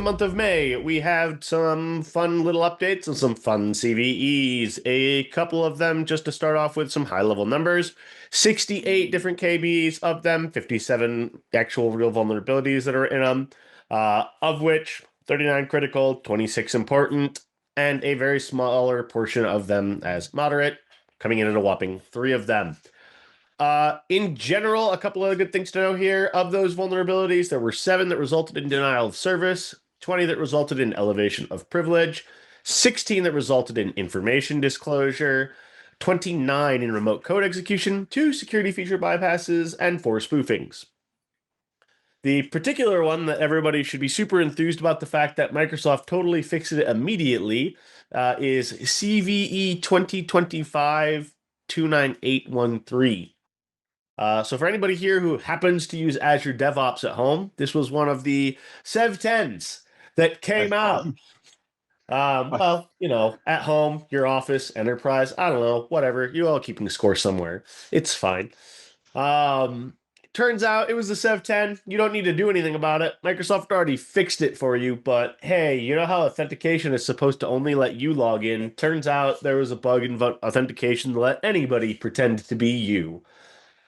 the month of May, we have some fun little updates and some fun CVEs. A couple of them just to start off with some high level numbers 68 different KBs of them, 57 actual real vulnerabilities that are in them, of which 39 critical, 26 important, and a very smaller portion of them as moderate, coming in at a whopping 3 of them. In general, a couple of good things to know here. Of those vulnerabilities, there were 7 that resulted in denial of service, 20 that resulted in elevation of privilege, 16 that resulted in information disclosure, 29 in remote code execution, 2 security feature bypasses, and 4 spoofings. The particular one that everybody should be super enthused about the fact that Microsoft totally fixed it immediately is CVE 2025 29813. So for anybody here who happens to use Azure DevOps at home, this was one of the Sev 10s that came out. Well, at home, your office, enterprise, I don't know, whatever. You all keeping score somewhere. It's fine. Turns out it was the Sev 10. You don't need to do anything about it. Microsoft already fixed it for you, but hey, you know how authentication is supposed to only let you log in? Turns out there was a bug in authentication to let anybody pretend to be you.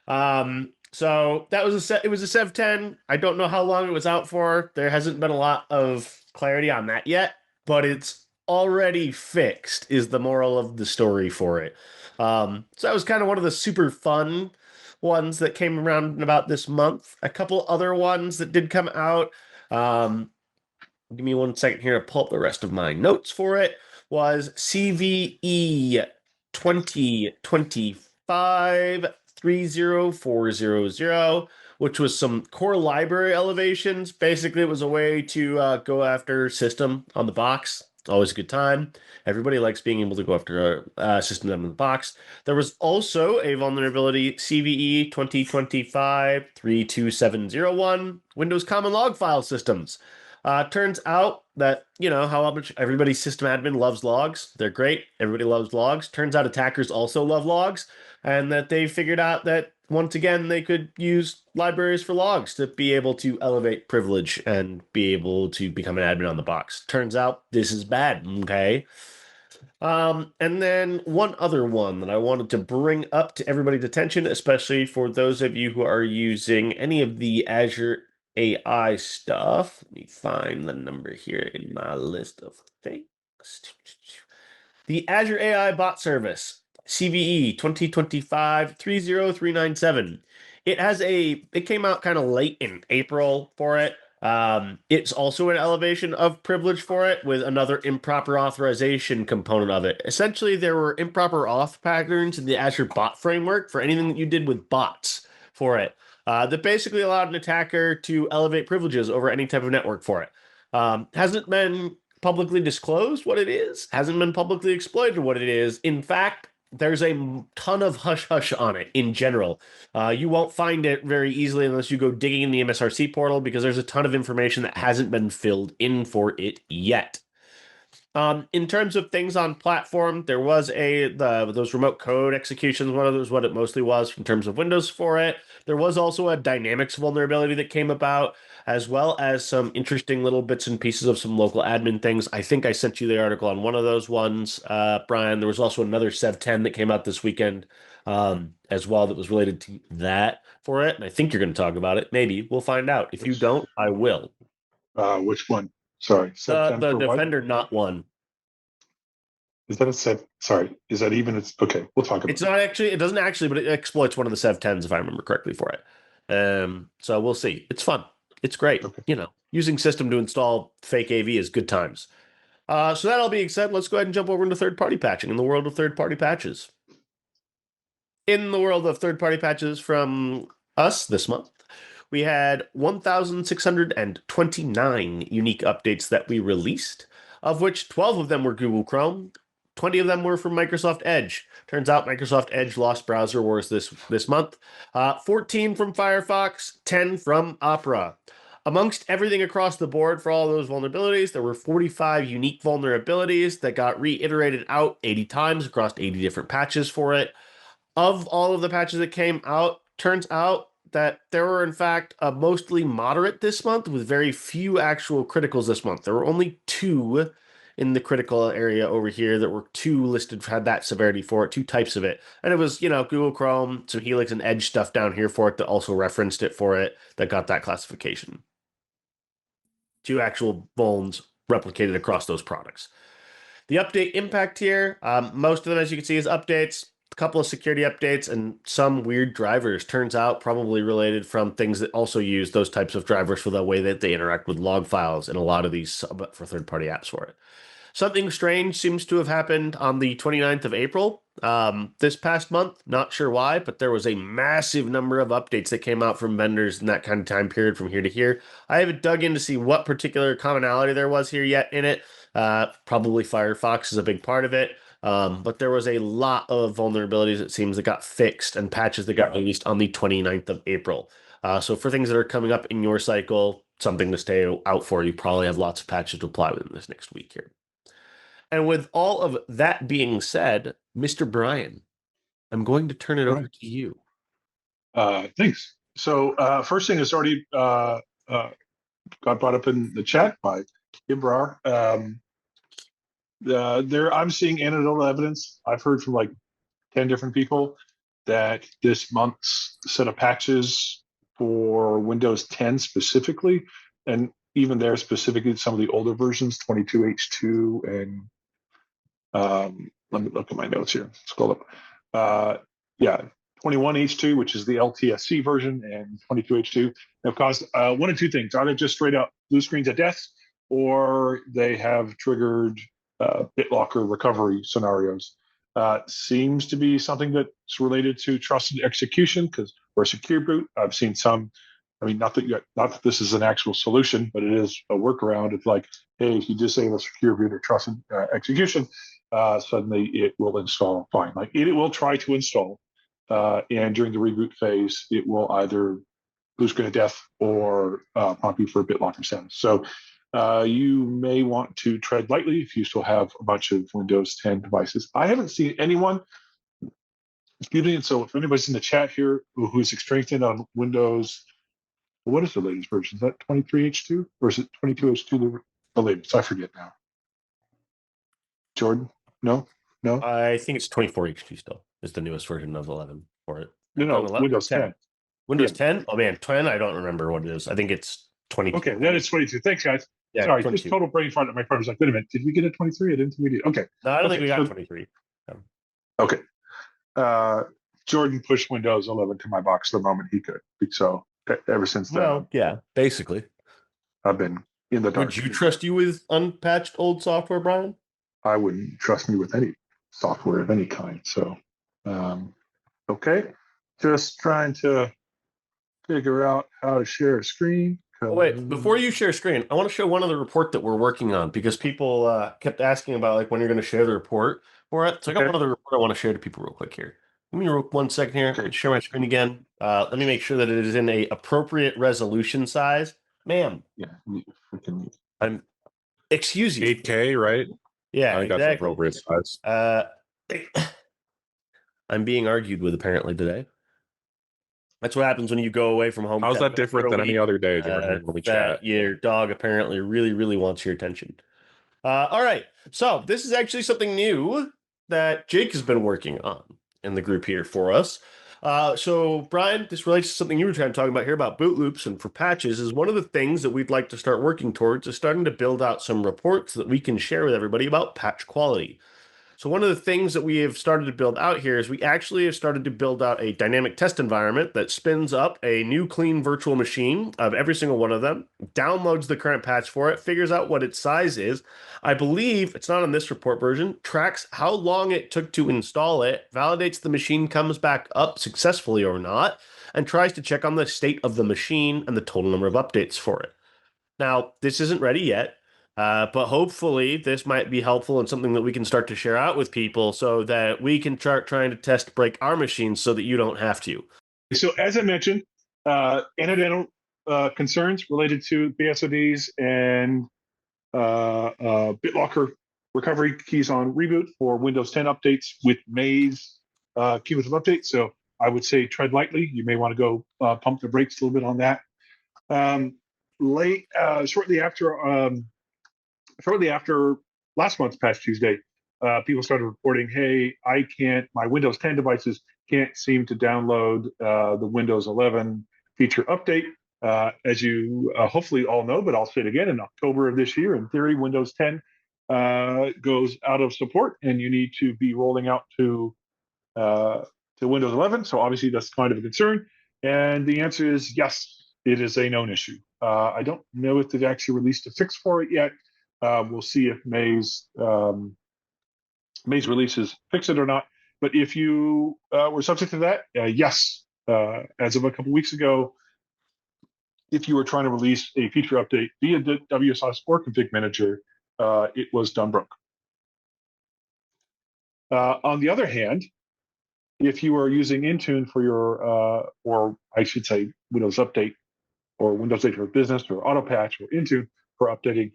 So that was it was a Sev 10. I don't know how long it was out for. There hasn't been a lot of clarity on that yet, but it's already fixed is the moral of the story for it. So that was kind of one of the super fun ones that came around in about this month. A couple other ones that did come out. Give me 1 second here to pull up the rest of my notes for it. Was CVE 2025 30400, which was some core library elevations. Basically, it was a way to go after system on the box. Always a good time. Everybody likes being able to go after a system on the box. There was also a vulnerability, CVE 2025 32701, Windows Common Log File Systems. Turns out that, how much everybody's system admin loves logs. They're great. Everybody loves logs. Turns out attackers also love logs, and that they figured out that, once again, they could use libraries for logs to be able to elevate privilege and be able to become an admin on the box. Turns out this is bad, okay? And then one other one that I wanted to bring up to everybody's attention, especially for those of you who are using any of the Azure AI stuff. Let me find the number here in my list of things. The Azure AI bot service, CVE 2025 30397. It came out kind of late in April for it. It's also an elevation of privilege for it with another improper authorization component of it. Essentially, there were improper auth patterns in the Azure bot framework for anything that you did with bots for it. That basically allowed an attacker to elevate privileges over any type of network for it. Hasn't been publicly disclosed what it is, hasn't been publicly exploited what it is. In fact, there's a ton of hush-hush on it in general. You won't find it very easily unless you go digging in the MSRC portal, because there's a ton of information that hasn't been filled in for it yet. In terms of things on platform, there was those remote code executions. One of those, what it mostly was in terms of Windows for it. There was also a Dynamics vulnerability that came about, as well as some interesting little bits and pieces of some local admin things. I think I sent you the article on one of those ones, Brian. There was also another Sev 10 that came out this weekend as well that was related to that for it. And I think you're going to talk about it. Maybe. We'll find out. If you don't, I will. Which one? Sorry. The Defender Not One. Is that a Sev? Sorry. Is that even? It's okay. We'll talk about it. It's not actually, it doesn't actually, but it exploits one of the Sev 10s, if I remember correctly, for it. So we'll see. It's fun. It's great. Okay. Using system to install fake AV is good times. So that all being said, let's go ahead and jump over into third-party patching in the world of third-party patches. In the world of third-party patches from us this month, we had 1,629 unique updates that we released, of which 12 of them were Google Chrome, 20 of them were from Microsoft Edge. Turns out Microsoft Edge lost browser wars this month. 14 from Firefox, 10 from Opera. Amongst everything across the board for all those vulnerabilities, there were 45 unique vulnerabilities that got reiterated out 80 times across 80 different patches for it. Of all of the patches that came out, turns out that there were, in fact, mostly moderate this month with very few actual criticals this month. There were only 2 in the critical area over here that were 2 listed, had that severity for it, 2 types of it. And it was, Google Chrome, some Helix and Edge stuff down here for it that also referenced it for it that got that classification. 2 actual vulns replicated across those products. The update impact here, most of them, as you can see, is updates, a couple of security updates, and some weird drivers. Turns out probably related from things that also use those types of drivers for the way that they interact with log files and a lot of these for third-party apps for it. Something strange seems to have happened on the 29th of April this past month. Not sure why, but there was a massive number of updates that came out from vendors in that kind of time period from here to here. I haven't dug in to see what particular commonality there was here yet in it. Probably Firefox is a big part of it. But there was a lot of vulnerabilities, it seems, that got fixed and patches that got released on the 29th of April. So for things that are coming up in your cycle, something to stay out for. You probably have lots of patches to apply within this next week here. And with all of that being said, Mr. Brian, I'm going to turn it over to you. Thanks. So first thing is already got brought up in the chat by Ibrar. I'm seeing anecdotal evidence. I've heard from like 10 different people that this month's set of patches for Windows 10 specifically, and even there specifically some of the older versions, 22H2 and let me look at my notes here. Scroll up. 21H2, which is the LTSC version, and 22H2 have caused one of 2 things: either just straight up blue screens of death, or they have triggered BitLocker recovery scenarios. Seems to be something that's related to trusted execution, because for a secure boot, I've seen some. I mean, not that this is an actual solution, but it is a workaround. It's like, hey, if you disable secure boot or trusted execution, suddenly it will install fine. Like it will try to install, and during the reboot phase, it will either blue screen of death or prompt you for a BitLocker status. So you may want to tread lightly if you still have a bunch of Windows 10 devices. I haven't seen anyone disputing it. So if anybody's in the chat here who's experienced it on Windows, what is the latest version? Is that 23H2 or is it 22H2 the latest? I forget now. Jordan? No? I think it's 24H2 still is the newest version of 11 for it. No, Windows 10. Windows 10? Oh man, 10, I don't remember what it is. I think it's 22. Okay, then it's 22. Thanks, guys. Yeah, sorry, 22. just total brain fart at my part. I was like, wait a minute, did we get a 23? I didn't think we did. Okay. No, I don't think we got 23. Okay. Jordan pushed Windows 11 to my box the moment he could. So ever since then. Well, yeah, basically. I've been in the dark. Would you trust you with unpatched old software, Brian? I wouldn't trust me with any software of any kind. So, okay. Just trying to figure out how to share a screen. Wait, before you share screen, I want to show one other report that we're working on, because people kept asking about like when you're going to share the report for it. So I got one other report I want to share to people real quick here. Give me 1 second here. Okay. Share my screen again. Let me make sure that it is in a appropriate resolution size. Ma'am. Yeah. Excuse you. 8K, right? Yeah, I think that's appropriate size. I'm being argued with apparently today. That's what happens when you go away from home. How's that different than any other day, Jordan, when we chat? Your dog apparently really, really wants your attention. All right. So this is actually something new that Jake has been working on in the group here for us. So Brian, this relates to something you were trying to talk about here about boot loops and for patches. Is one of the things that we'd like to start working towards is starting to build out some reports that we can share with everybody about patch quality. So one of the things that we have started to build out here is we actually have started to build out a dynamic test environment that spins up a new clean virtual machine of every single one of them, downloads the current patch for it, figures out what its size is. I believe it's not on this report version, tracks how long it took to install it, validates the machine comes back up successfully or not, and tries to check on the state of the machine and the total number of updates for it. Now, this isn't ready yet. But hopefully this might be helpful and something that we can start to share out with people so that we can start trying to test break our machines so that you don't have to. So as I mentioned, anecdotal concerns related to BSODs and BitLocker recovery keys on reboot for Windows 10 updates with May's cumulative updates. So I would say tread lightly. You may want to go pump the brakes a little bit on that. Shortly after last month's Patch Tuesday, people started reporting, "Hey, my Windows 10 devices can't seem to download the Windows 11 feature update." As you hopefully all know, but I'll say it again, in October of this year, in theory, Windows 10 goes out of support, and you need to be rolling out to Windows 11. So obviously, that's kind of a concern. And the answer is yes, it is a known issue. I don't know if they've actually released a fix for it yet. We'll see if May's releases fix it or not. But if you were subject to that, yes, as of a couple weeks ago, if you were trying to release a feature update via the WSI or Config Manager, it was done broke. On the other hand, if you are using Intune for your, or I should say, Windows Update or Windows 8 for Business or AutoPatch or Intune for updating,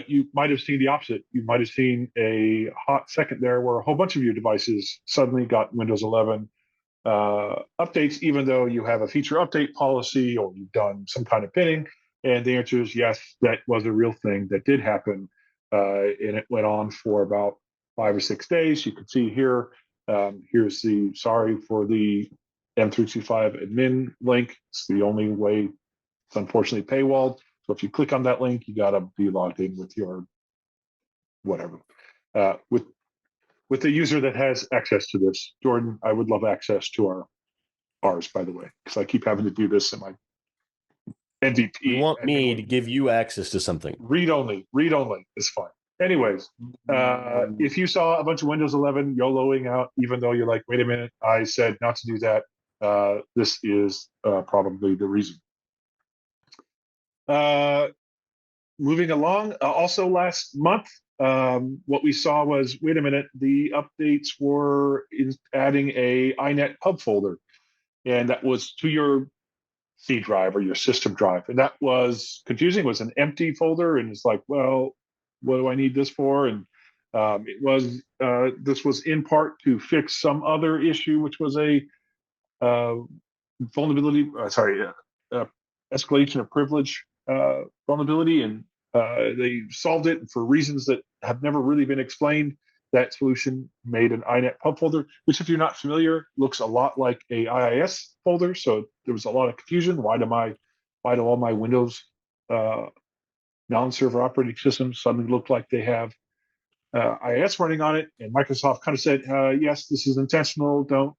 you might have seen the opposite. You might have seen a hot second there where a whole bunch of your devices suddenly got Windows 11 updates, even though you have a feature update policy or you've done some kind of pinning. And the answer is yes, that was a real thing that did happen. And it went on for about 5 or 6 days. You can see here, here's the sorry for the M365 admin link. It's the only way. It's unfortunately paywalled. So if you click on that link, you got to be logged in with your whatever. With the user that has access to this. Jordan, I would love access to ours, by the way, because I keep having to do this in my MVP. You want me to give you access to something? Read only is fine. Anyways, if you saw a bunch of Windows 11 YOLOing out, even though you're like, wait a minute, I said not to do that, this is probably the reason. Moving along, also last month, what we saw was, wait a minute, the updates were adding a iNet pub folder, and that was to your C drive or your system drive, and that was confusing. It was an empty folder, and it's like, well, what do I need this for? And this was in part to fix some other issue, which was a vulnerability. Escalation of privilege vulnerability, and they solved it for reasons that have never really been explained. That solution made an iNet pub folder, which, if you're not familiar, looks a lot like a IIS folder. So there was a lot of confusion. Why do all my Windows non-server operating systems suddenly look like they have IIS running on it? And Microsoft kind of said, yes, this is intentional. Don't,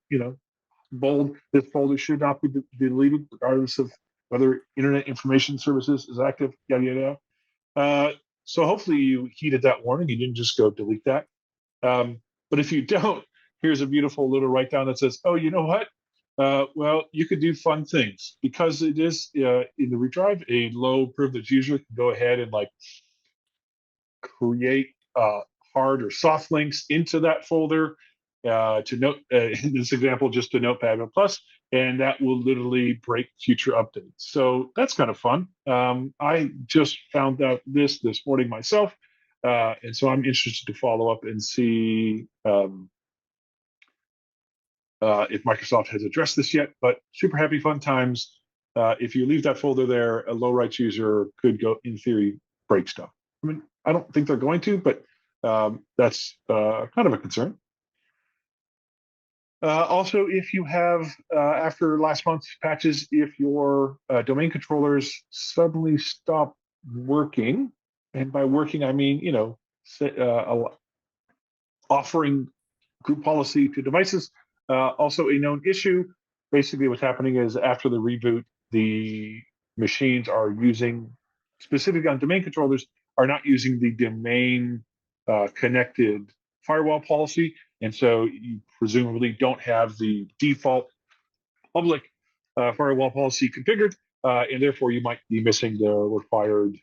bold, this folder should not be deleted, regardless of whether Internet Information Services is active, yada, yada. So hopefully you heeded that warning. You didn't just go delete that. But if you don't, here's a beautiful little write down that says, oh, you know what? Well, you could do fun things. Because it is in the root drive, a low privileged user can go ahead and create hard or soft links into that folder to note, in this example, just to Notepad++, and that will literally break future updates. So that's kind of fun. I just found out this morning myself, and so I'm interested to follow up and see if Microsoft has addressed this yet. But super happy fun times. If you leave that folder there, a low rights user could go, in theory, break stuff. I mean, I don't think they're going to, but that's kind of a concern. Also, if you have, after last month's patches, if your domain controllers suddenly stop working, and by working, I mean, offering group policy to devices, also a known issue. Basically, what's happening is after the reboot, the machines are using, specifically on domain controllers, are not using the domain connected firewall policy. And so you presumably don't have the default public firewall policy configured, and therefore you might be missing the required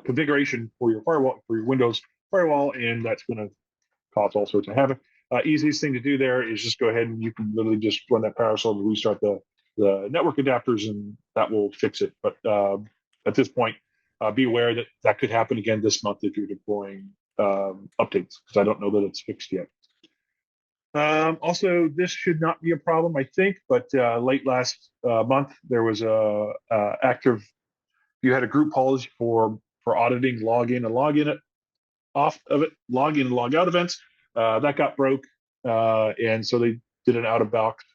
configuration for your firewall, for your Windows firewall, and that's going to cause all sorts of havoc. Easiest thing to do there is just go ahead and you can literally just run that PowerShell to restart the network adapters, and that will fix it. But at this point, be aware that that could happen again this month if you're deploying updates, because I don't know that it's fixed yet. Also, this should not be a problem, I think, but late last month there was a active. You had a group policy for auditing login and login off of it, log in and log out events. That got broke, and so they did an out of box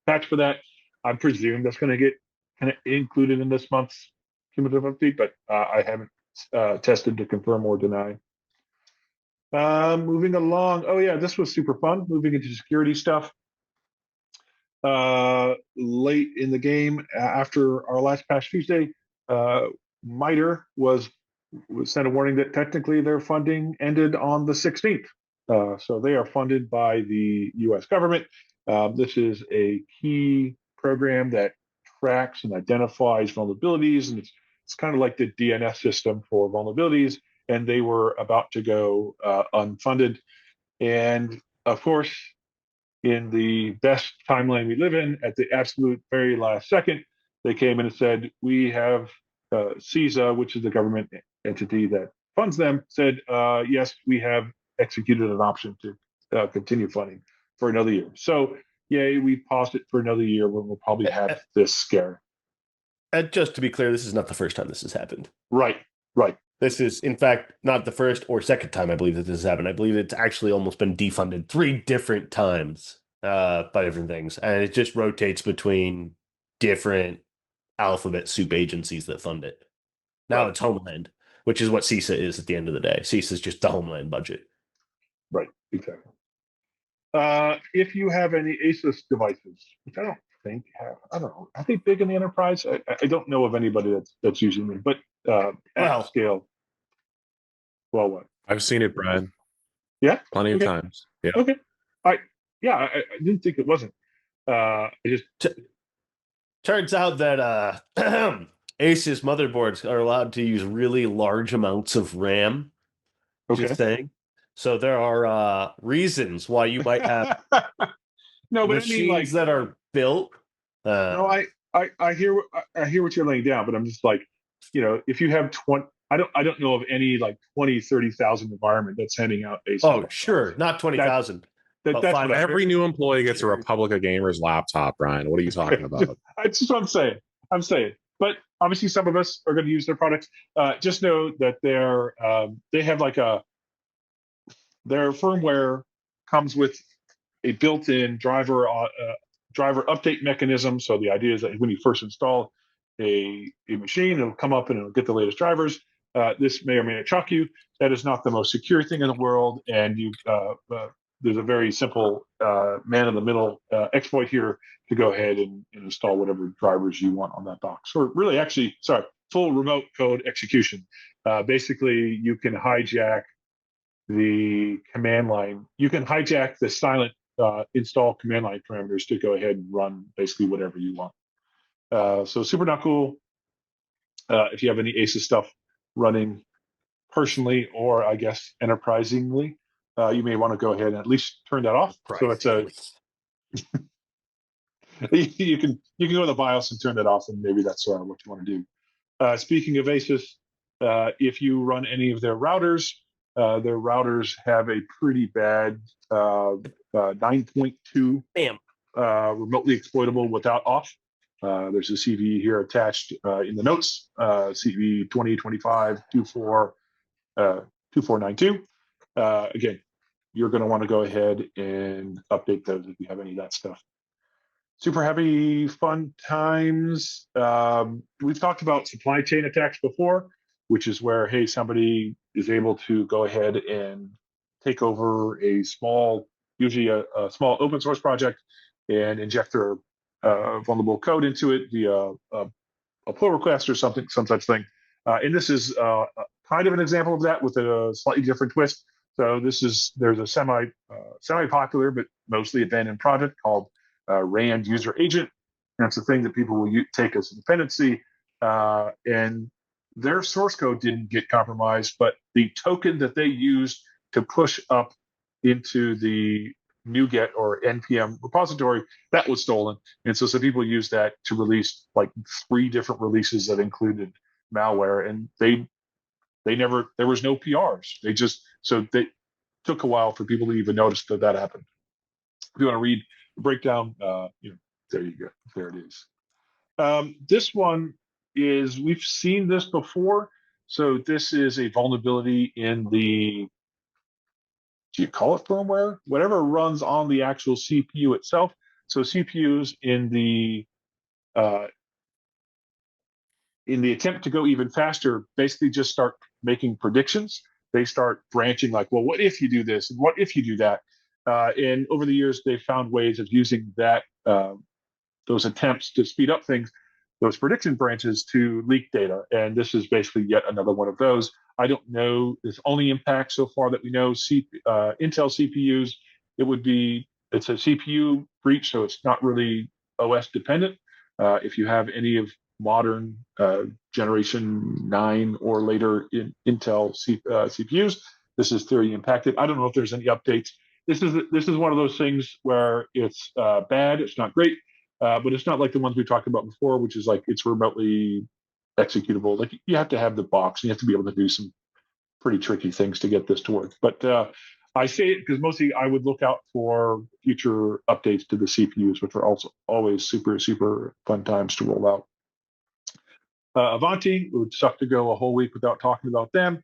patch for that. I presume that's going to get kind of included in this month's cumulative update, but I haven't tested to confirm or deny. Moving along. Oh yeah, this was super fun. Moving into security stuff. Late in the game, after our last patch Tuesday, MITRE was sent a warning that technically their funding ended on the 16th. So they are funded by the U.S. government. This is a key program that tracks and identifies vulnerabilities, and it's kind of like the DNS system for vulnerabilities. And they were about to go unfunded. And of course, in the best timeline we live in, at the absolute very last second, they came in and said, we have CISA, which is the government entity that funds them, said, yes, we have executed an option to continue funding for another year. So, yay, we paused it for another year when we'll probably have this scare. And just to be clear, this is not the first time this has happened. Right, right. This is, in fact, not the first or second time I believe that this has happened. I believe it's actually almost been defunded 3 different times by different things. And it just rotates between different alphabet soup agencies that fund it. Now it's Homeland, which is what CISA is at the end of the day. CISA is just the Homeland budget. Right, exactly. If you have any ASUS devices, which I don't think have, I don't know, are they big in the enterprise? I don't know of anybody that's using them, but at scale. Well, what? I've seen it, Brian. Yeah, plenty of times. Yeah. Okay. I didn't think it wasn't. I just turns out that ASUS motherboards are allowed to use really large amounts of RAM. Okay. Just saying. So there are reasons why you might have no, but machines I mean, like, that are built. No, I hear what you're laying down, but I'm just like, if you have 20, I don't know of any like 20, 30,000 environment that's handing out ASUS. Oh, sure, not 20,000. That's what every new employee gets a Republica Gamers laptop, Brian. What are you talking about? That's just what I'm saying. But obviously, some of us are going to use their products. Just know that they have like their firmware comes with a built-in driver update mechanism. So the idea is that when you first install a machine, it'll come up and it'll get the latest drivers. This may or may not shock you. That is not the most secure thing in the world, and there's a very simple man-in-the-middle exploit here to go ahead and install whatever drivers you want on that box. Or really, actually, full remote code execution. Basically, you can hijack the command line. You can hijack the silent install command line parameters to go ahead and run basically whatever you want. So super not cool. If you have any ASUS stuff running personally or I guess enterprisingly, you may want to go ahead and at least turn that off. So it's you can go to the BIOS and turn that off, and maybe that's what you want to do. Speaking of ASUS, if you run any of their routers have a pretty bad 9.2 remotely exploitable without off. There's a CV here attached in the notes, CV 2025 2492. Again, you're going to want to go ahead and update those if you have any of that stuff. Super happy, fun times. We've talked about supply chain attacks before, which is where, hey, somebody is able to go ahead and take over usually a small open source project, and inject their vulnerable code into it via a pull request or some such thing. And this is kind of an example of that with a slightly different twist. So there's a semi popular but mostly abandoned project called Rand User Agent. And it's a thing that people will take as a dependency, and their source code didn't get compromised, but the token that they used to push up into the NuGet or NPM repository, that was stolen. And so some people used that to release like 3 different releases that included malware, and there was no PRs. They took a while for people to even notice that happened. If you want to read the breakdown, there you go. There it is. This one is, we've seen this before. So this is a vulnerability in the, do you call it firmware? Whatever runs on the actual CPU itself. So CPUs in the attempt to go even faster, basically just start making predictions. They start branching like, well, what if you do this? And what if you do that? And over the years, they've found ways of using that, those attempts to speed up things, those prediction branches to leak data. And this is basically yet another one of those. I don't know, this only impact so far that we know Intel CPUs. It's a CPU breach, so it's not really OS dependent. If you have any of modern generation 9 or later in Intel CPUs, this is theory impacted. I don't know if there's any updates. This is one of those things where it's bad, it's not great, but it's not like the ones we talked about before, which is like it's remotely executable. Like you have to have the box, and you have to be able to do some pretty tricky things to get this to work. But I say it because mostly I would look out for future updates to the CPUs, which are also always super, super fun times to roll out. Avanti, it would suck to go a whole week without talking about them.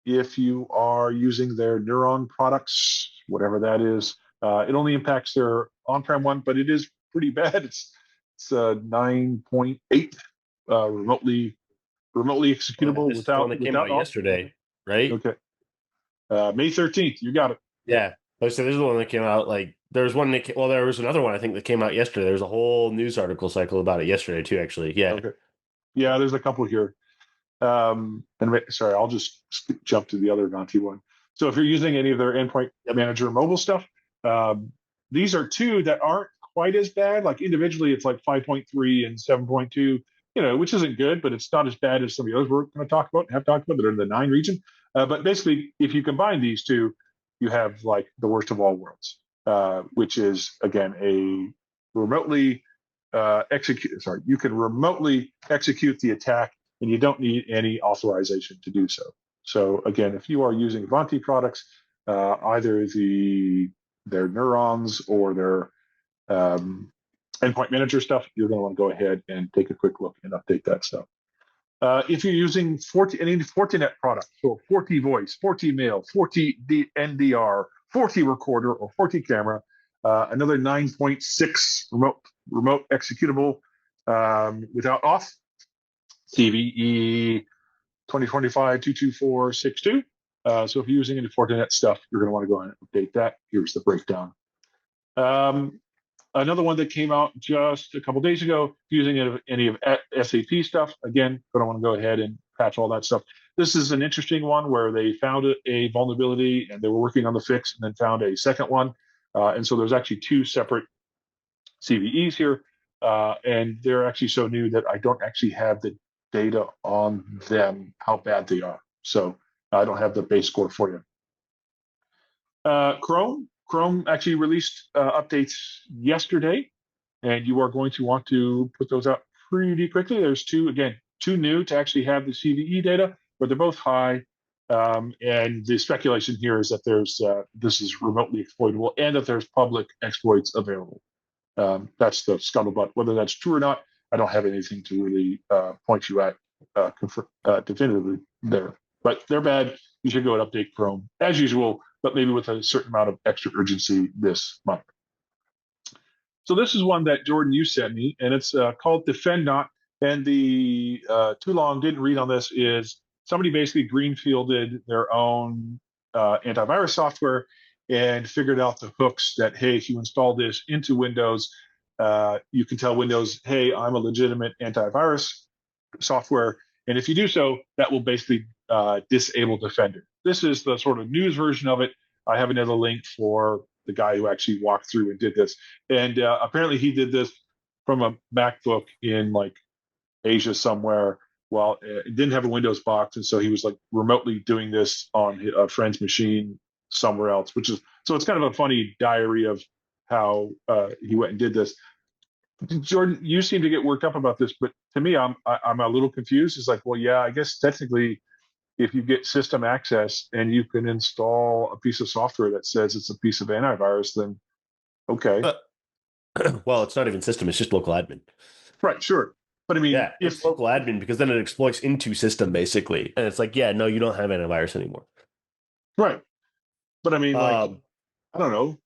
If you are using their Neuron products, whatever that is, it only impacts their on-prem one, but it is pretty bad. It's 9.8 remotely executable This is the one that came out yesterday, right? Okay. May 13th, you got it. Yeah. Like I said, this is the one that came out like there was another one I think that came out yesterday. There was a whole news article cycle about it yesterday too, actually. Yeah. Okay. Yeah, there's a couple here. Sorry, I'll just jump to the other Avanti one. So if you're using any of their Endpoint Manager mobile stuff, these are two that aren't quite as bad. Like individually, it's like 5.3 and 7.2, which isn't good, but it's not as bad as some of the others we're going to talk about and have talked about that are in the 9 region. But basically, if you combine these two, you have like the worst of all worlds, which is again a remotely you can remotely execute the attack, and you don't need any authorization to do so. So again, if you are using Avanti products, either their Neurons or their Endpoint Manager stuff, you're going to want to go ahead and take a quick look and update that stuff. If you're using any Fortinet product, so Forti Voice, Forti Mail, Forti NDR, Forti Recorder, or Forti Camera, another 9.6 remote executable without auth, CVE 2025-22462. So if you're using any Fortinet stuff, you're going to want to go ahead and update that. Here's the breakdown. Another one that came out just a couple days ago, using any of SAP stuff, again, going to want to go ahead and patch all that stuff. This is an interesting one where they found a vulnerability and they were working on the fix and then found a second one. And so there's actually 2 separate CVEs here. And they're actually so new that I don't actually have the data on them, how bad they are. So I don't have the base score for you. Chrome actually released updates yesterday, and you are going to want to put those out pretty quickly. There's 2 new to actually have the CVE data, but they're both high. And the speculation here is that this is remotely exploitable and that there's public exploits available. That's the scuttlebutt. Whether that's true or not, I don't have anything to really point you at definitively there. But they're bad. You should go and update Chrome as usual, but maybe with a certain amount of extra urgency this month. So this is one that Jordan, you sent me, and it's called Defend Not. And the too long didn't read on this is somebody basically greenfielded their own antivirus software and figured out the hooks that, hey, if you install this into Windows, you can tell Windows, hey, I'm a legitimate antivirus software. And if you do so, that will basically disable Defender. This is the sort of news version of it. I have another link for the guy who actually walked through and did this. And apparently he did this from a MacBook in like Asia somewhere. Well, it didn't have a Windows box. And so he was like remotely doing this on a friend's machine somewhere else, so it's kind of a funny diary of how he went and did this. Jordan, you seem to get worked up about this, but to me, I'm a little confused. It's like, well, yeah, I guess technically if you get system access and you can install a piece of software that says it's a piece of antivirus, then okay, Well, it's not even system; it's just local admin. right, sure. But I mean, Yeah, it's local admin because then it exploits into system basically, and it's like, yeah, no, you don't have antivirus anymore. right, but I mean, like, Um, I don't know,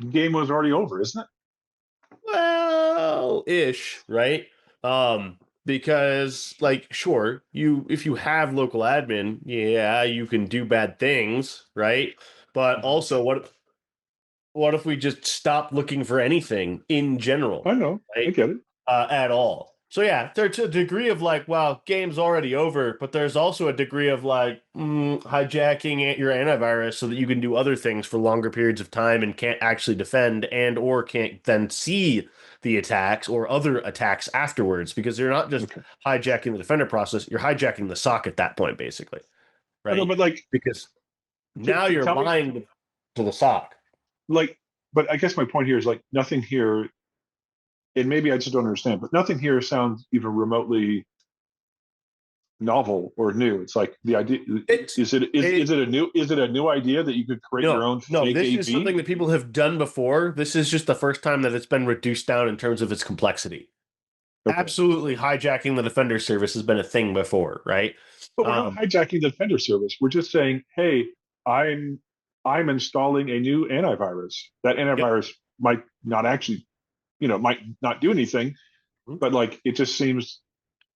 game was already over, isn't it? Well, ish, right? Because like, sure, if you have local admin, yeah, you can do bad things, right? But also, what if we just stop looking for anything in general, I know, I right? get it. At all. So yeah, there's a degree of like, well, game's already over, but there's also a degree of like hijacking your antivirus so that you can do other things for longer periods of time and can't actually defend and or can't then see the attacks or other attacks afterwards because you're not just Okay. hijacking the defender process, you're hijacking the SOC at that point, basically, I know, right? but like, Because now you're tell me, lying to the SOC. like, but I guess my point here is like nothing here, and maybe I just don't understand, but nothing here sounds even remotely novel or new. It's like the idea It's is it a new idea that you could create your own No, fake this AV? is something that people have done before. This is just the first time that it's been reduced down in terms of its complexity. Okay. Absolutely, hijacking the Defender service has been a thing before, right? But we're not hijacking the Defender service. We're just saying, hey, I'm installing a new antivirus. That antivirus might not actually, might not do anything, but like it just seems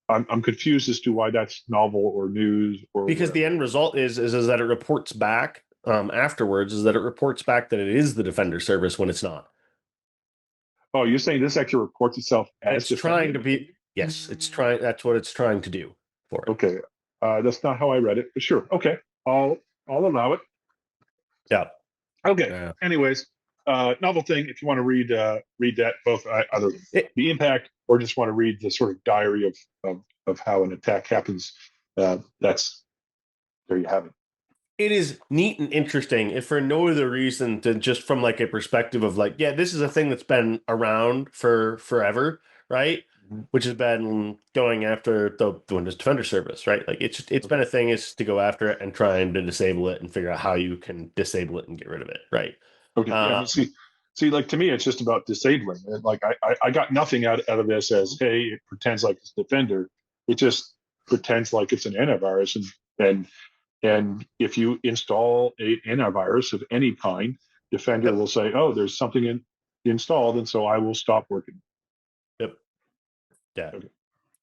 I'm confused as to why that's novel or news or Because whatever. the end result is that it reports back afterwards is that it reports back that it is the Defender service when it's not. Oh, you're saying this actually reports itself And as it's Defender? trying to be yes, it's trying. That's what it's trying to do for it. Okay, that's not how I read it, but sure. Okay, I'll allow it. Yeah. Okay. Yeah. Anyways, novel thing. If you want to read that, both either It- the impact or just want to read the sort of diary of how an attack happens, that's there you have it. It is neat and interesting, if for no other reason than just from like a perspective of like, yeah, this is a thing that's been around for forever, right? Mhm. Which has been going after the Windows Defender service, right? Like it's been a thing is to go after it and trying to disable it and figure out how you can disable it and get rid of it, right? Okay. Yeah, Uh, but see, like to me, it's just about disabling. And, like I got nothing out of this as hey, it pretends like it's Defender. It just pretends like it's an antivirus, and if you install a antivirus of any kind, Defender Yep. will say, oh, there's something installed, and so I will stop working. Yep. Yeah. Okay.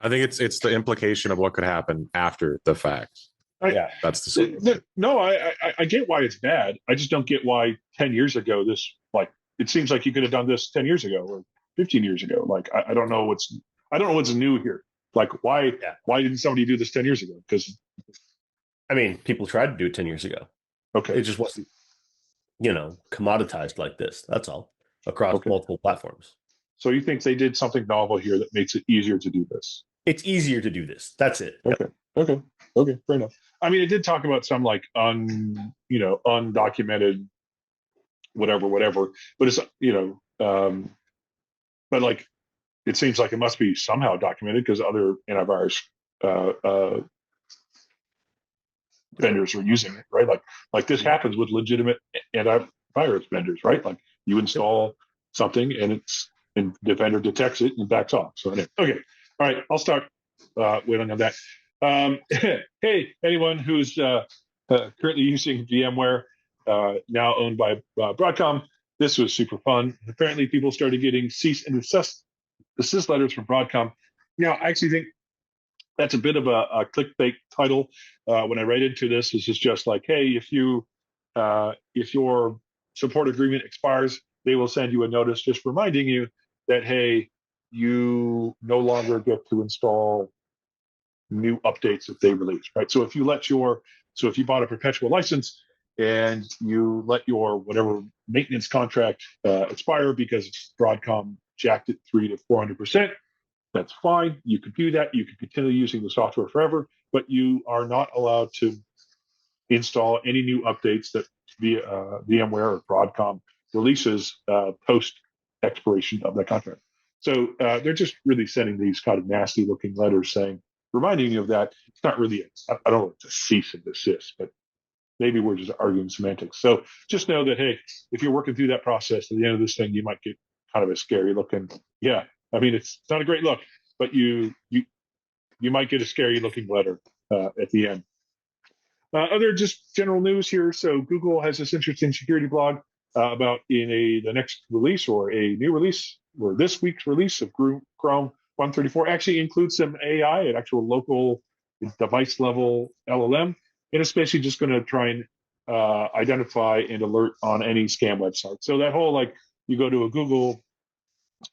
I think it's the implication of what could happen after the fact. Yeah. That's the No, I get why it's bad. I just don't get why 10 years ago this like it seems like you could have done this 10 years ago or 15 years ago. Like I don't know what's new here. Like why didn't somebody do this 10 years ago? Because I mean, people tried to do it 10 years ago. okay, It just wasn't, commoditized like this. That's all across Okay. multiple platforms. So you think they did something novel here that makes it easier to do this? It's easier to do this. That's it. Yep. Okay, fair enough. I mean, it did talk about some like undocumented whatever, but it's but like it seems like it must be somehow documented because other antivirus vendors are using it, right? Like this happens with legitimate antivirus vendors, right? Like you install something and Defender detects it and backs off. So anyway, okay, all right, I'll start waiting on that. Hey, anyone who's currently using VMware, now owned by Broadcom, this was super fun. Apparently, people started getting cease and desist letters from Broadcom. Now, I actually think that's a bit of a clickbait title. When I read into this, this is just like, hey, if your support agreement expires, they will send you a notice just reminding you that, hey, you no longer get to install new updates that they release, right? So if you bought a perpetual license and you let your whatever maintenance contract expire because Broadcom jacked it 300 to 400%, that's fine. You could do that. You can continue using the software forever, but you are not allowed to install any new updates that VMware or Broadcom releases post expiration of that contract. So they're just really sending these kind of nasty looking letters saying, reminding you of that. It's not really, I don't know, it's a cease and desist, but maybe we're just arguing semantics. So just know that, hey, if you're working through that process, at the end of this thing, you might get kind of a scary looking. Yeah, I mean, it's not a great look, but you might get a scary looking letter at the end. Other just general news here. So Google has this interesting security blog about the next release or a new release or this week's release of Chrome 134 actually includes some AI, an actual local device level LLM. And it's basically just going to try and identify and alert on any scam website. So that whole, like, you go to a Google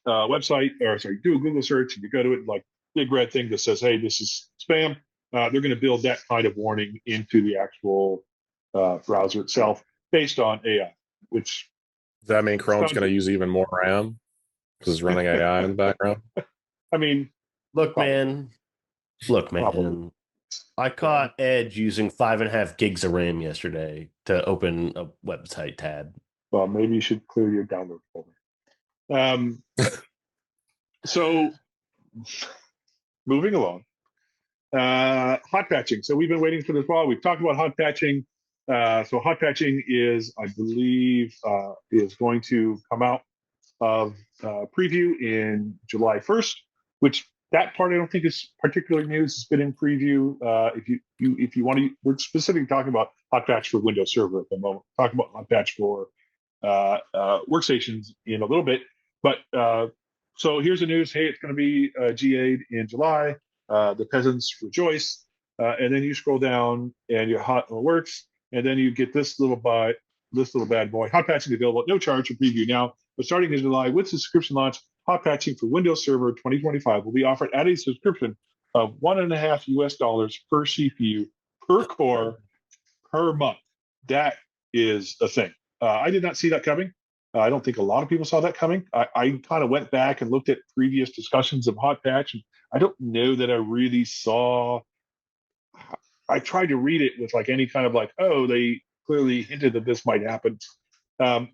website, or sorry, do a Google search and you go to it, like big red thing that says, hey, this is spam. They're going to build that kind of warning into the actual browser itself based on AI, which Does that mean Chrome's going to use even more RAM because it's running AI in the background? I mean, Look, Probably. man. Look, man. Probably. I caught Edge using 5.5 gigs of RAM yesterday to open a website tab. well, maybe you should clear your download folder. So moving along, hot patching. So we've been waiting for this while. We've talked about hot patching. So hot patching is, I believe, is going to come out of preview in July 1st, which that part I don't think is particularly news. It's been in preview. If you want to, we're specifically talking about hot patch for Windows Server at the moment. Talking about hot patch for workstations in a little bit, but so here's the news. Hey, it's going to be GA'd in July. The peasants rejoice, and then you scroll down and your hot works, and then you get this little bad boy. Hot patching available at no charge for preview now, but starting in July with the subscription launch, hot patching for Windows Server 2025 will be offered at a subscription of $1.50 per CPU per core per month. That is a thing. I did not see that coming. I don't think a lot of people saw that coming. I kind of went back and looked at previous discussions of hot patch, and I don't know that I really saw. I tried to read it with like any kind of like, oh, they clearly hinted that this might happen.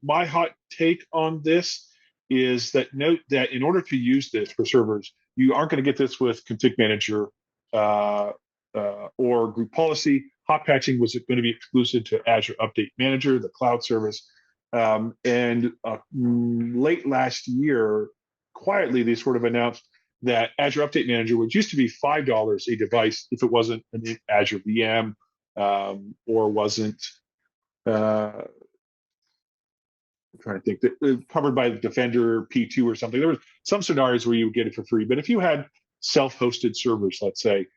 My hot take on this is that note that in order to use this for servers, you aren't going to get this with Config Manager or Group Policy. Hot patching was going to be exclusive to Azure Update Manager, the cloud service. And late last year, quietly, they sort of announced that Azure Update Manager, which used to be $5 a device if it wasn't an Azure VM or wasn't, I'm trying to think, that covered by the Defender P2 or something. There were some scenarios where you would get it for free, but if you had self-hosted servers, let's say,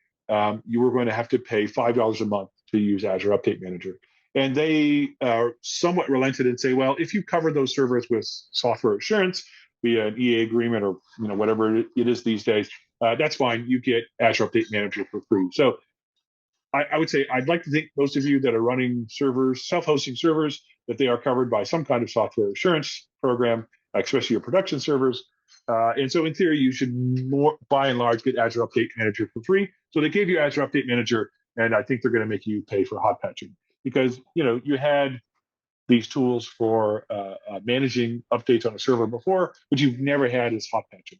you were going to have to pay $5 a month to use Azure Update Manager. And they somewhat relented and say, well, if you cover those servers with software assurance via an EA agreement or whatever it is these days, that's fine. You get Azure Update Manager for free. So I would say I'd like to think most of you that are running servers, self-hosting servers, that they are covered by some kind of software assurance program, especially your production servers. And so in theory, you should by and large get Azure Update Manager for free. So they gave you Azure Update Manager, and I think they're going to make you pay for hot patching. Because you had these tools for managing updates on a server before, but you've never had is hot patching.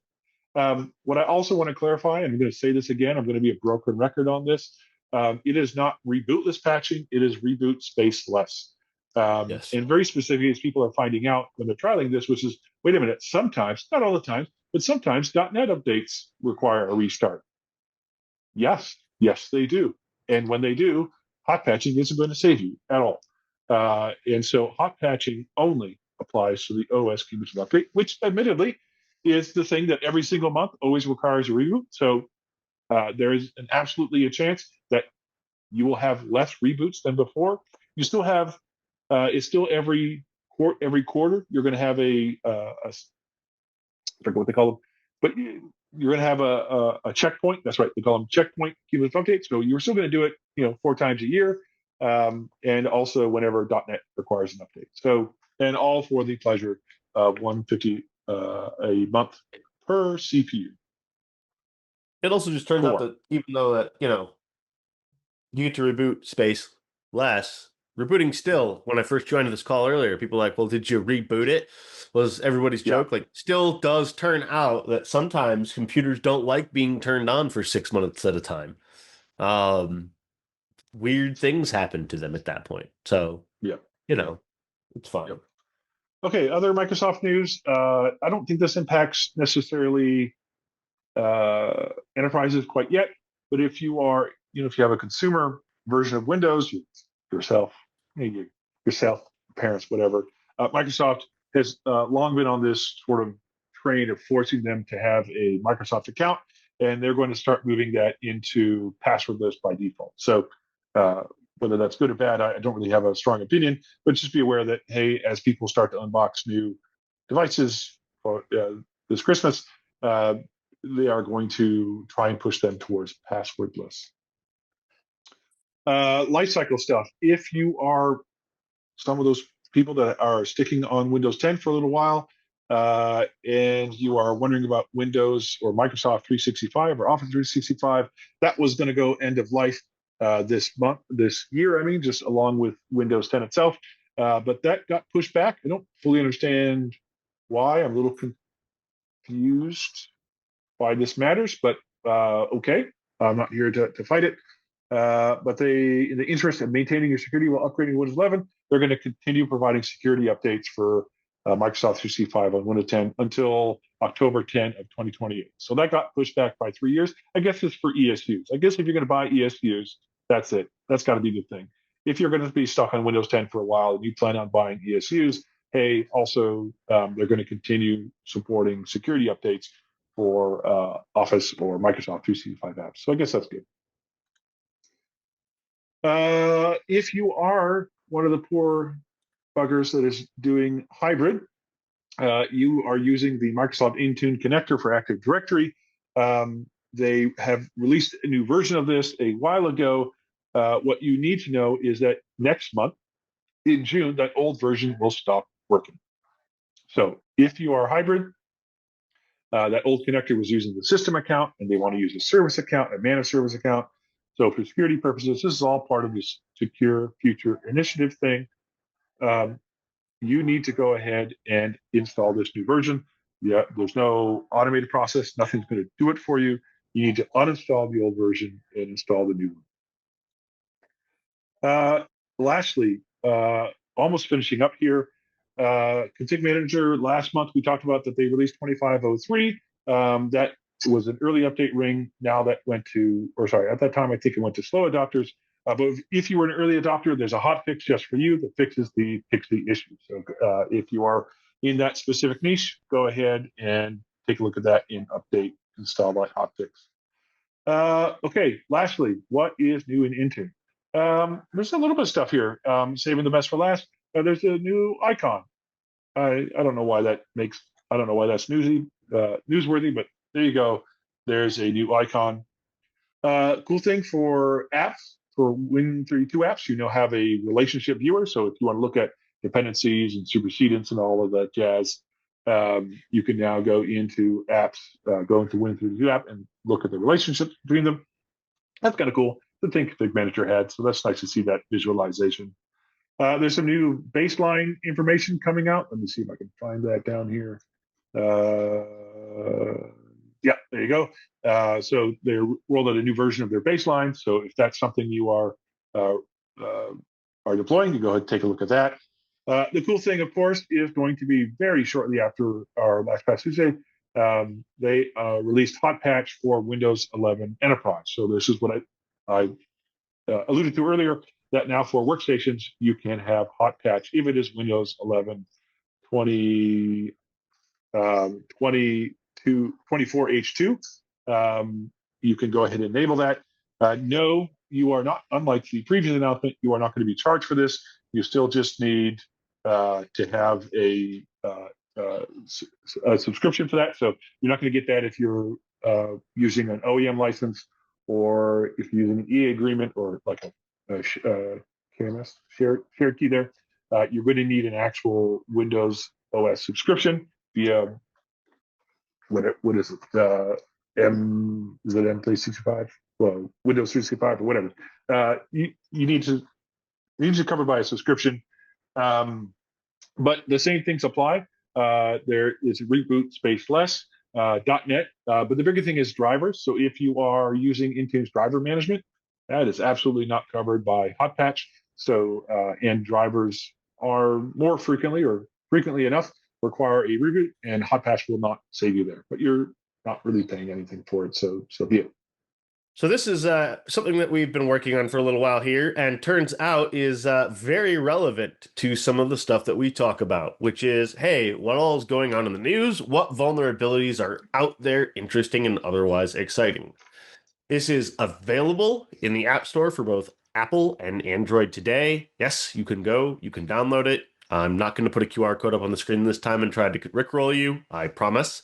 What I also want to clarify, and I'm going to say this again, I'm going to be a broken record on this. It is not rebootless patching; it is reboot spaceless. Yes. And very specifically, as people are finding out when they're trialing this, which is, wait a minute, sometimes, not all the time, but sometimes .NET updates require a restart. Yes, they do, and when they do, hot patching isn't going to save you at all. And so hot patching only applies to the OS cumulative update, which admittedly is the thing that every single month always requires a reboot. So there is absolutely a chance that you will have less reboots than before. You still have, it's still every quarter, you're going to have I forget what they call them, but you're going to have a checkpoint. That's right. They call them checkpoint cumulative updates. So you're still going to do it, 4 times a year. And also whenever .NET requires an update. So, and all for the pleasure of $150 a month per CPU. It also just turns out that even though that, you get to reboot space less, rebooting still, when I first joined this call earlier, people were like, well, did you reboot it? Was everybody's joke. Like, still does turn out that sometimes computers don't like being turned on for 6 months at a time. weird things happen to them at that point. So, Yeah. it's fine. Yep. Okay, other Microsoft news. I don't think this impacts necessarily enterprises quite yet, but if you are, if you have a consumer version of Windows, yourself, yourself, parents, whatever, Microsoft has long been on this sort of train of forcing them to have a Microsoft account, and they're going to start moving that into passwordless by default. So whether that's good or bad, I don't really have a strong opinion, but just be aware that, hey, as people start to unbox new devices for this Christmas, they are going to try and push them towards passwordless. Lifecycle stuff. If you are some of those people that are sticking on Windows 10 for a little while, and you are wondering about Windows or Microsoft 365 or Office 365, that was going to go end of life this year. I mean, just along with Windows 10 itself. But that got pushed back. I don't fully understand why. I'm a little confused why this matters, but okay. I'm not here to fight it. But they, in the interest of maintaining your security while upgrading Windows 11, they're going to continue providing security updates for Microsoft 365 on Windows 10 until October 10 of 2028. So that got pushed back by 3 years. I guess it's for ESUs. I guess if you're going to buy ESUs, that's it. That's got to be the thing. If you're going to be stuck on Windows 10 for a while and you plan on buying ESUs, hey, also they're going to continue supporting security updates for Office or Microsoft 365 apps. So I guess that's good. If you are one of the poor buggers that is doing hybrid, you are using the Microsoft Intune connector for Active Directory. They have released a new version of this a while ago. What you need to know is that next month, in June, that old version will stop working. So if you are hybrid, that old connector was using the system account, and they want to use a service account, a managed service account. So for security purposes, this is all part of this Secure Future Initiative thing. You need to go ahead and install this new version. Yeah, there's no automated process. Nothing's going to do it for you. You need to uninstall the old version and install the new one. Lastly, almost finishing up here, Config Manager, last month we talked about that they released 2503. That was an early update ring. Now that went to, or sorry, at that time I think it went to slow adopters. But if you were an early adopter, there's a hot fix just for you that fixes the issue. So if you are in that specific niche, go ahead and take a look at that in update, install that hot fix. Okay, lastly, what is new in Intune? There's a little bit of stuff here, saving the best for last. There's a new icon. I don't know why that's newsworthy, but there you go. There's a new icon. Cool thing for apps, for Win32 apps, you now have a relationship viewer. So if you want to look at dependencies and supersedence and all of that jazz, you can now go into apps, go into Win32 app and look at the relationships between them. That's kind of cool. The thing Config Manager had, so that's nice to see that visualization. There's some new baseline information coming out. Let me see if I can find that down here. Yeah, there you go. So they rolled out a new version of their baseline. So if that's something you are deploying, you go ahead and take a look at that. The cool thing, of course, is going to be very shortly after our last Patch Tuesday. They released hot patch for Windows 11 Enterprise. So this is what I alluded to earlier, that now for workstations, you can have hot patch if it is Windows 11 24H2. You can go ahead and enable that. No, you are not, unlike the previous announcement, you are not going to be charged for this. You still just need to have a subscription for that. So you're not going to get that if you're using an OEM license, or if you're using an EA agreement, or like a KMS shared key there. You're going to need an actual Windows OS subscription via what is it? Is it M365? Well, Windows 365 or whatever. You need to covered by a subscription. But the same things apply. There is reboot space less. .NET, but the bigger thing is drivers. So if you are using Intune's driver management, That is absolutely not covered by Hot Patch. So, and drivers are more frequently or frequently enough require a reboot, and Hot Patch will not save you there. But you're not really paying anything for it, so be it. So this is something that we've been working on for a little while here, and turns out is very relevant to some of the stuff that we talk about, which is, hey, what all is going on in the news? What vulnerabilities are out there, interesting and otherwise exciting? This is available in the App Store for both Apple and Android today. Yes, you can go, you can download it. I'm not going to put a QR code up on the screen this time and try to rickroll you, I promise.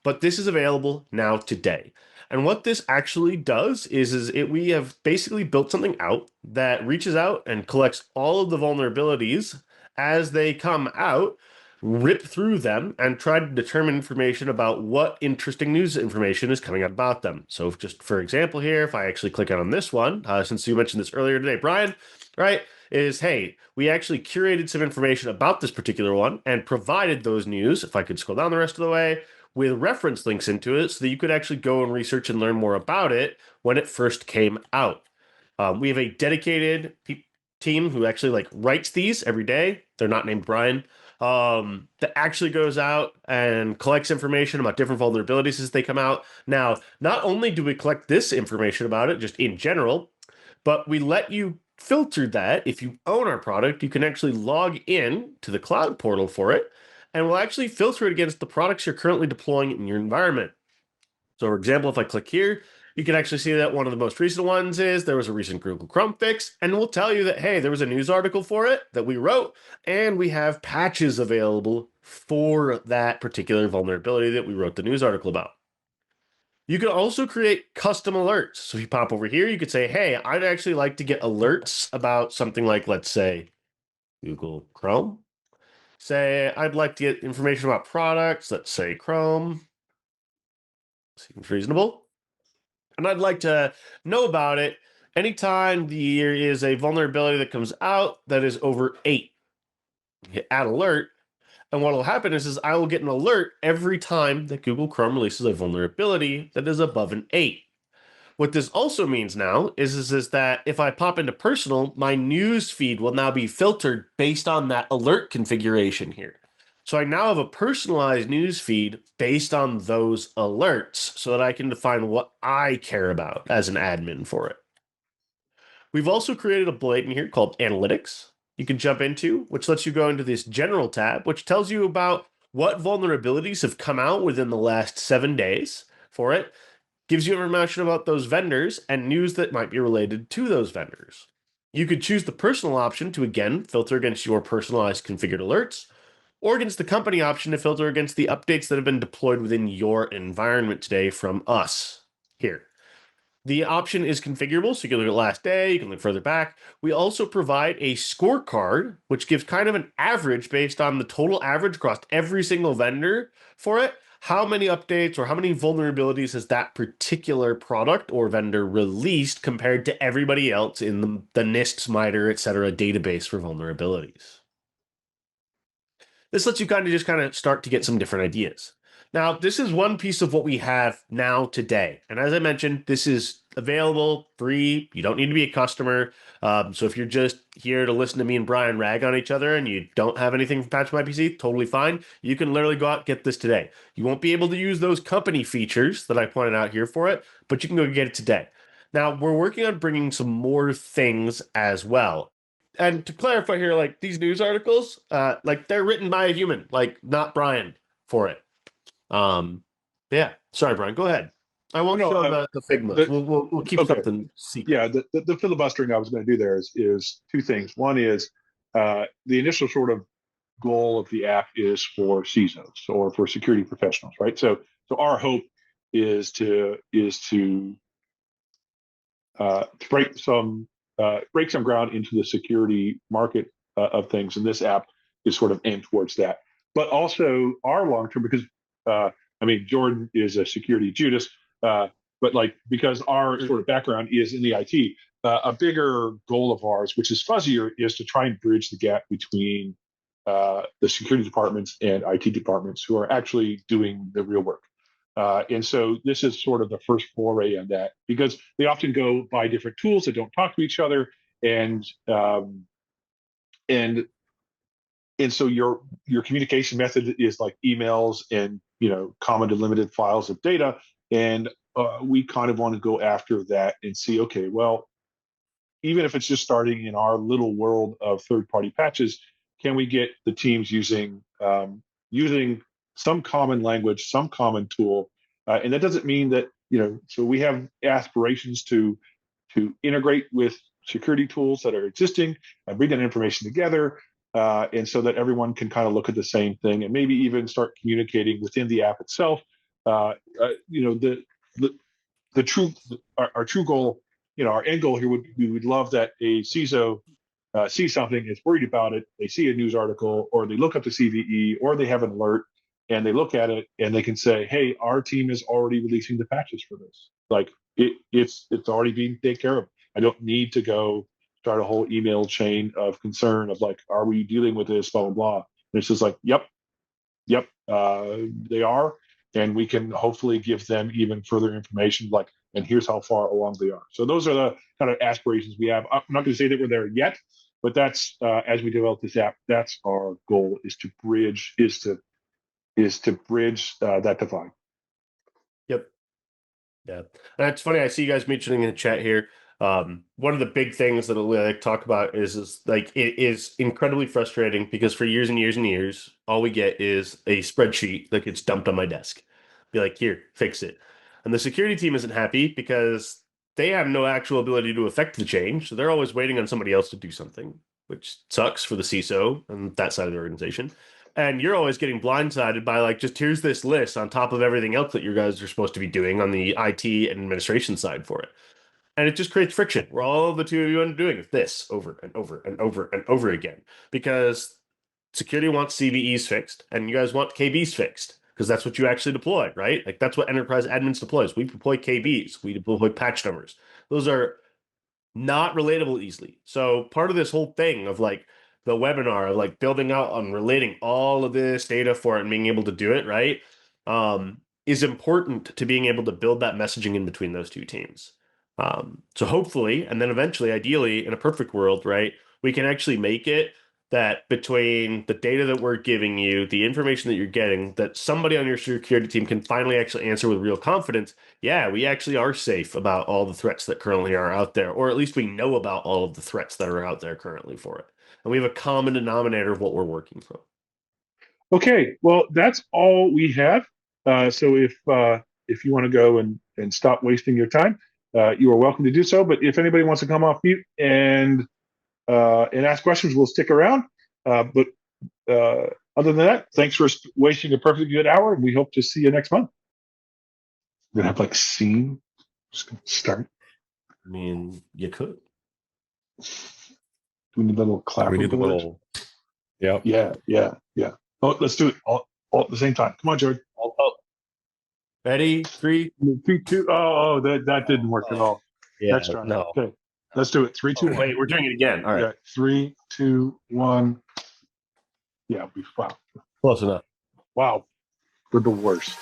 But this is available now today. And what this actually does is we have basically built something out that reaches out and collects all of the vulnerabilities as they come out, rip through them, and try to determine information about what interesting news information is coming out about them. So just for example here, if I actually click on this one, since you mentioned this earlier today, Brian, right, is, hey, we actually curated some information about this particular one and provided those news, if I could scroll down the rest of the way, with reference links into it so that you could actually go and research and learn more about it when it first came out. We have a dedicated team who actually like writes these every day. They're not named Brian. That actually goes out and collects information about different vulnerabilities as they come out. Now, not only do we collect this information about it just in general, but we let you filter that. If you own our product, you can actually log in to the cloud portal for it, and we'll actually filter it against the products you're currently deploying in your environment. So, for example, if I click here, you can actually see that one of the most recent ones is there was a recent Google Chrome fix, and we'll tell you that, hey, there was a news article for it that we wrote, and we have patches available for that particular vulnerability that we wrote the news article about. You can also create custom alerts. So if you pop over here, you could say, hey, I'd actually like to get alerts about something like, let's say, Google Chrome. Say, I'd like to get information about products, let's say Chrome. Seems reasonable. And I'd like to know about it anytime there is a vulnerability that comes out that is over 8. Hit add alert. And what will happen is I will get an alert every time that Google Chrome releases a vulnerability that is above an 8. What this also means now is that if I pop into personal, my news feed will now be filtered based on that alert configuration here. So I now have a personalized news feed based on those alerts so that I can define what I care about as an admin for it. We've also created a blade in here called Analytics you can jump into, which lets you go into this general tab, which tells you about what vulnerabilities have come out within the last 7 days for it. Gives you information about those vendors and news that might be related to those vendors. You could choose the personal option to, again, filter against your personalized configured alerts, or against the company option to filter against the updates that have been deployed within your environment today from us here. The option is configurable, so you can look at last day, you can look further back. We also provide a scorecard, which gives kind of an average based on the total average across every single vendor for it. How many updates or how many vulnerabilities has that particular product or vendor released compared to everybody else in the NIST, MITRE, etc. database for vulnerabilities? This lets you kind of start to get some different ideas. Now, this is one piece of what we have now today. And as I mentioned, this is available free. You don't need to be a customer. So if you're just here to listen to me and Brian rag on each other and you don't have anything from Patch My PC, totally fine. You can literally go out and get this today. You won't be able to use those company features that I pointed out here for it, but you can go get it today. Now, we're working on bringing some more things as well. And to clarify here, like these news articles, like they're written by a human, like not Brian for it. Yeah. Sorry, Brian. Go ahead. I won't show the Figma. We'll keep something secret. Yeah, the filibustering I was going to do there is two things. One is the initial sort of goal of the app is for CISOs or for security professionals, right? So our hope is to break some ground into the security market of things, and this app is sort of aimed towards that. But also our long term, because Jordan is a security Judas, but like because our sort of background is in the IT, a bigger goal of ours, which is fuzzier, is to try and bridge the gap between the security departments and IT departments who are actually doing the real work. And so this is sort of the first foray on that, because they often go by different tools that don't talk to each other, and and so your communication method is like emails and common delimited files of data, and we kind of want to go after that and see, okay, well, even if it's just starting in our little world of third-party patches, can we get the teams using some common language, some common tool? And that doesn't mean that, so we have aspirations to integrate with security tools that are existing and bring that information together, and so that everyone can kind of look at the same thing and maybe even start communicating within the app itself. The true our true goal, our end goal here we would love that a CISO sees something, is worried about it, they see a news article, or they look up the CVE, or they have an alert, and they look at it and they can say, hey, our team is already releasing the patches for this. Like it's already being taken care of. I don't need to go start a whole email chain of concern of like, are we dealing with this, blah, blah, blah. And it's just like, yep, they are. And we can hopefully give them even further information, like, and here's how far along they are. So those are the kind of aspirations we have. I'm not going to say that we're there yet, but that's as we develop this app, that's our goal, is to bridge that divide. Yep. Yeah. And it's funny, I see you guys mentioning in the chat here. One of the big things that I talk about is like, it is incredibly frustrating because for years and years and years, all we get is a spreadsheet that gets dumped on my desk. Be like, here, fix it. And the security team isn't happy because they have no actual ability to affect the change. So they're always waiting on somebody else to do something, which sucks for the CISO and that side of the organization. And you're always getting blindsided by like, just here's this list on top of everything else that you guys are supposed to be doing on the IT and administration side for it. And it just creates friction where all the two of you end up doing this over and over and over and over again, because security wants CVEs fixed and you guys want KBs fixed because that's what you actually deploy, right? Like that's what enterprise admins deploys. We deploy KBs, we deploy patch numbers. Those are not relatable easily. So part of this whole thing of like the webinar of like building out on relating all of this data for it and being able to do it, right, is important to being able to build that messaging in between those two teams. So hopefully, and then eventually, ideally, in a perfect world, right, we can actually make it that between the data that we're giving you, the information that you're getting, that somebody on your security team can finally actually answer with real confidence, yeah, we actually are safe about all the threats that currently are out there, or at least we know about all of the threats that are out there currently for it. And we have a common denominator of what we're working from. Okay, well, that's all we have. So if you want to go and stop wasting your time, you are welcome to do so. But if anybody wants to come off mute and ask questions, we'll stick around. But other than that, thanks for wasting a perfectly good hour, and we hope to see you next month. We're gonna have like scene. Just gonna start. I mean, you could. Do we need a little clap? We need the little. Yep. Yeah. Oh, let's do it all at the same time. Come on, Jared. Ready? 3, 2. Oh, that didn't work at all. Yeah, Next try. no. Okay, let's do it. 3, 2, 1. Wait, we're doing it again. All right. Yeah, 3, 2, 1. Yeah, wow. Close enough. Wow, we're the worst.